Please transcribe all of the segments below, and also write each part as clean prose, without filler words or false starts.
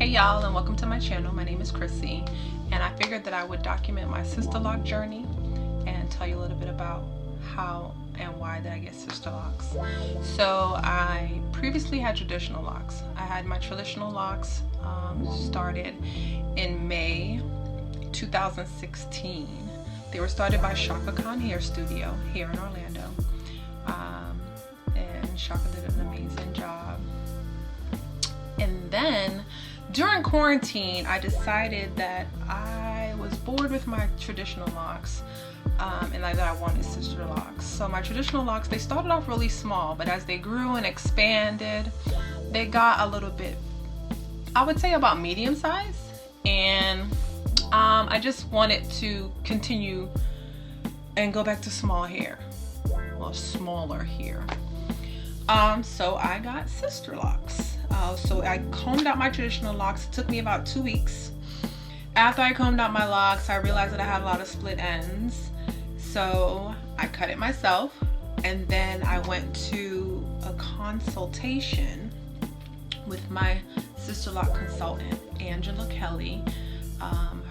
y'all, and welcome to my channel. My name is Chrissy, and I figured that I would document my sister lock journey and tell you a little bit about how and why did I get sister locks. So I previously had traditional locks. I had my traditional locks started in May 2016. They were started by Shaka Khan Hair Studio here in Orlando, and Shaka did an amazing job. And then during quarantine, I decided that I was bored with my traditional locks, and that I wanted sister locks. So my traditional locks, they started off really small, but as they grew and expanded, they got a little bit, I would say about medium size. And I just wanted to continue and go back to small hair, well, smaller hair. So I got sister locks. So I combed out my traditional locks. It took me about 2 weeks. After I combed out my locks, I realized that I had a lot of split ends. So I cut it myself, and then I went to a consultation with my sister lock consultant, Angela Kelly.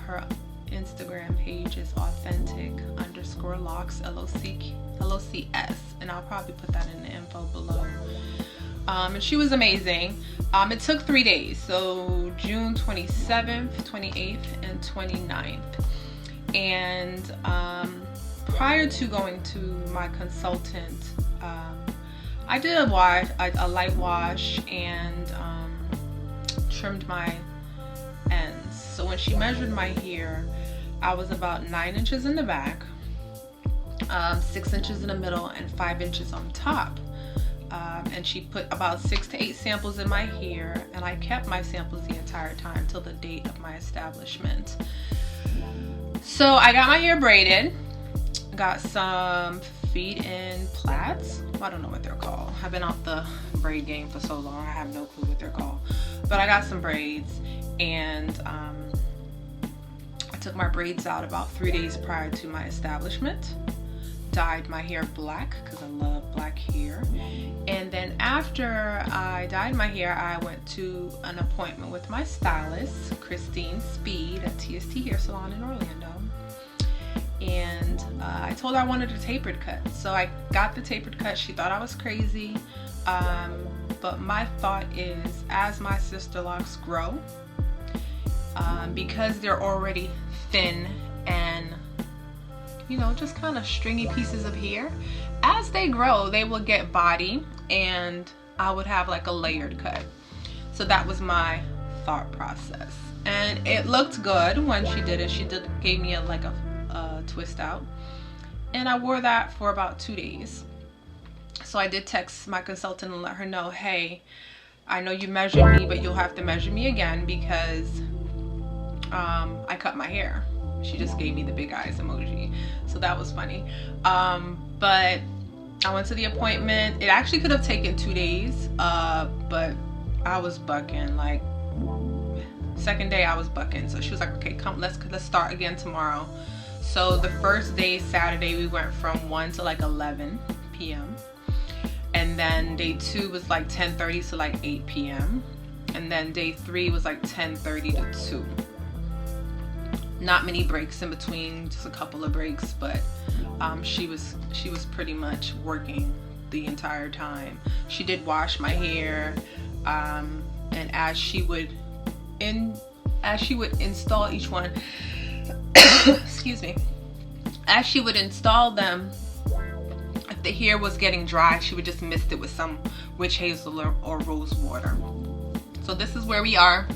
Her Instagram page is authentic_locks, LOCS, and I'll probably put that in the info below. And she was amazing. It took 3 days, so June 27th, 28th, and 29th. And prior to going to my consultant, I did a light wash and trimmed my ends. So when she measured my hair, I was about 9 inches in the back, 6 inches in the middle, and 5 inches on top. And she put about 6 to 8 samples in my hair, and I kept my samples the entire time till the date of my establishment. So I got my hair braided, got some feed-in plaits. I don't know what they're called. I've been out the braid game for so long, I have no clue what they're called. But I got some braids, and I took my braids out about 3 days prior to my establishment. Dyed my hair black because I love black hair. And then after I dyed my hair, I went to an appointment with my stylist, Christine Speed, at TST Hair Salon in Orlando. And I told her I wanted a tapered cut. So I got the tapered cut. She thought I was crazy. But my thought is, as my sister locks grow, because they're already thin and, you know, just kind of stringy pieces of hair, as they grow, they will get body, and I would have like a layered cut. So that was my thought process, and it looked good when she did it. She gave me a twist out, and I wore that for about 2 days. So I did text my consultant and let her know, hey, I know you measured me, but you'll have to measure me again because I cut my hair. She just gave me the big eyes emoji, so that was funny. But I went to the appointment. It actually could have taken 2 days, but I was bucking. Like, second day I was bucking, so she was like, okay, come, let's start again tomorrow. So the first day, Saturday, we went from 1 to like 11 p.m. and then day 2 was like 10:30 to like 8 p.m. and then day 3 was like 10:30 to 2. Not many breaks in between, just a couple of breaks, but she was pretty much working the entire time. She did wash my hair, and as she would install each one, excuse me, as she would install them, if the hair was getting dry, she would just mist it with some witch hazel or rose water. So this is where we are.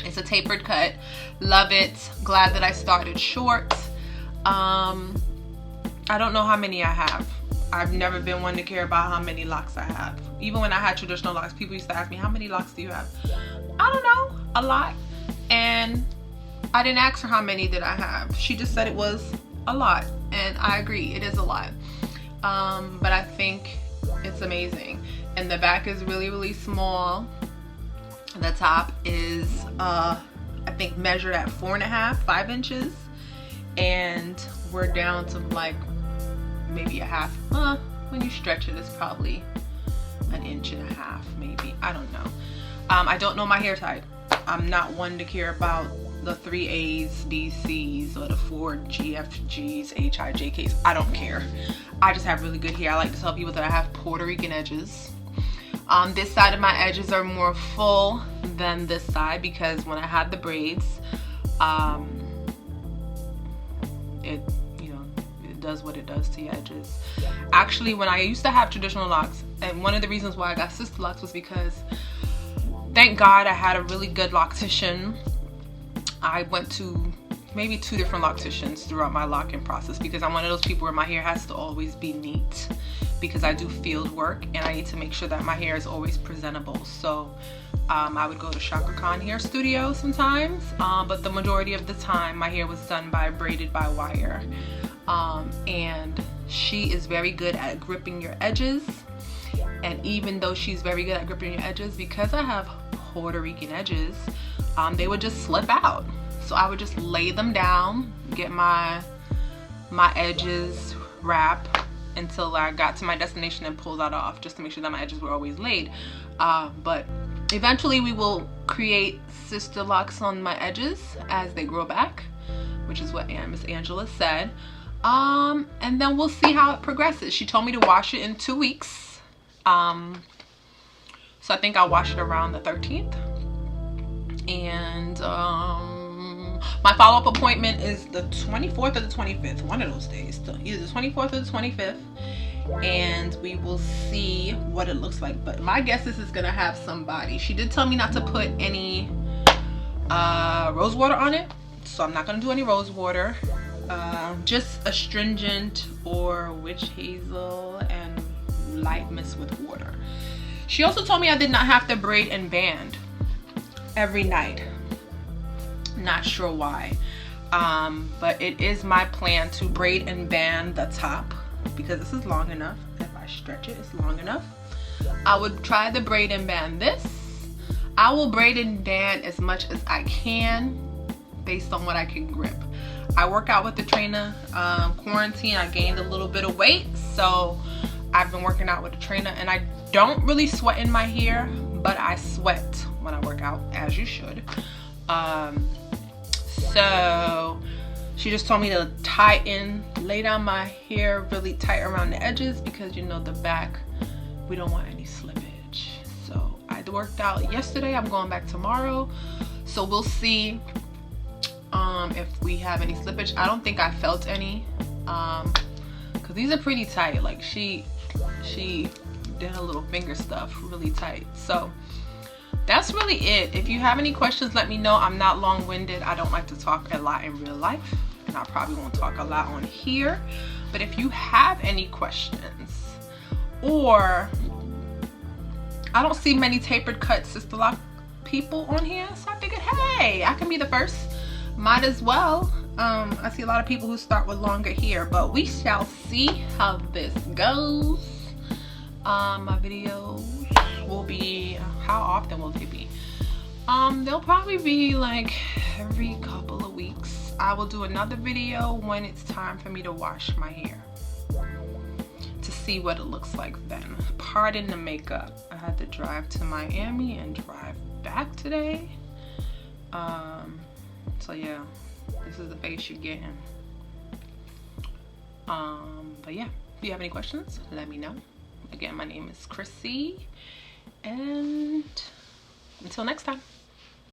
It's a tapered cut. Love it. Glad that I started short. I don't know how many I have. I've never been one to care about how many locks I have. Even when I had traditional locks, people used to ask me, how many locks do you have? I don't know, a lot. And I didn't ask her how many did I have. She just said it was a lot, and I agree, it is a lot. But I think it's amazing. And the back is really, really small. The top is I think measured at 4.5–5 inches, and we're down to like maybe a half. When you stretch it, it's probably 1.5 inches maybe. I don't know. I don't know my hair type. I'm not one to care about the 3 A's, B, C's, or the 4 G, F, G's, H, I, J, K's. I don't care. I just have really good hair. I like to tell people that I have Puerto Rican edges. This side of my edges are more full than this side because when I had the braids, it does what it does to your edges. Actually, when I used to have traditional locks, and one of the reasons why I got Sisterlocks was because, thank God, I had a really good loctician. I went to maybe 2 different locticians throughout my locking process because I'm one of those people where my hair has to always be neat because I do field work and I need to make sure that my hair is always presentable. So I would go to Shaka Khan hair studio sometimes, but the majority of the time my hair was done by braided by wire. And she is very good at gripping your edges. And even though she's very good at gripping your edges, because I have Puerto Rican edges, they would just slip out. So I would just lay them down, get my edges wrapped until I got to my destination and pull that off, just to make sure that my edges were always laid. But eventually we will create Sisterlocks on my edges as they grow back, which is what Miss Angela said. And then we'll see how it progresses. She told me to wash it in 2 weeks. So I think I'll wash it around the 13th. And my follow-up appointment is the 24th or the 25th, one of those days, either the 24th or the 25th, and we will see what it looks like. But my guess is it's gonna have some body. She did tell me not to put any rose water on it, so I'm not gonna do any rose water. Just astringent or witch hazel and light mist with water. She also told me I did not have to braid and band every night. Not sure why, but it is my plan to braid and band the top because this is long enough. If I stretch it, it's long enough. I would try to braid and band this. I will braid and band as much as I can based on what I can grip. I work out with the trainer. Quarantine, I gained a little bit of weight, so I've been working out with the trainer, and I don't really sweat in my hair, but I sweat when I work out, as you should. So she just told me to lay down my hair really tight around the edges because, you know, the back, we don't want any slippage. So I worked out yesterday. I'm going back tomorrow, so we'll see if we have any slippage. I don't think I felt any because these are pretty tight. Like she did a little finger stuff really tight. So that's really it. If you have any questions, let me know. I'm not long-winded. I don't like to talk a lot in real life, and I probably won't talk a lot on here. But if you have any questions, or I don't see many tapered cut Sisterlock people on here, so I figured, hey, I can be the first. Might as well. I see a lot of people who start with longer hair, but we shall see how this goes. My videos will be, how often will they be? They'll probably be like every couple of weeks. I will do another video when it's time for me to wash my hair to see what it looks like then. Pardon the makeup. I had to drive to Miami and drive back today. So yeah, this is the face you're getting. But yeah, if you have any questions, let me know. Again, my name is Chrissy, and until next time.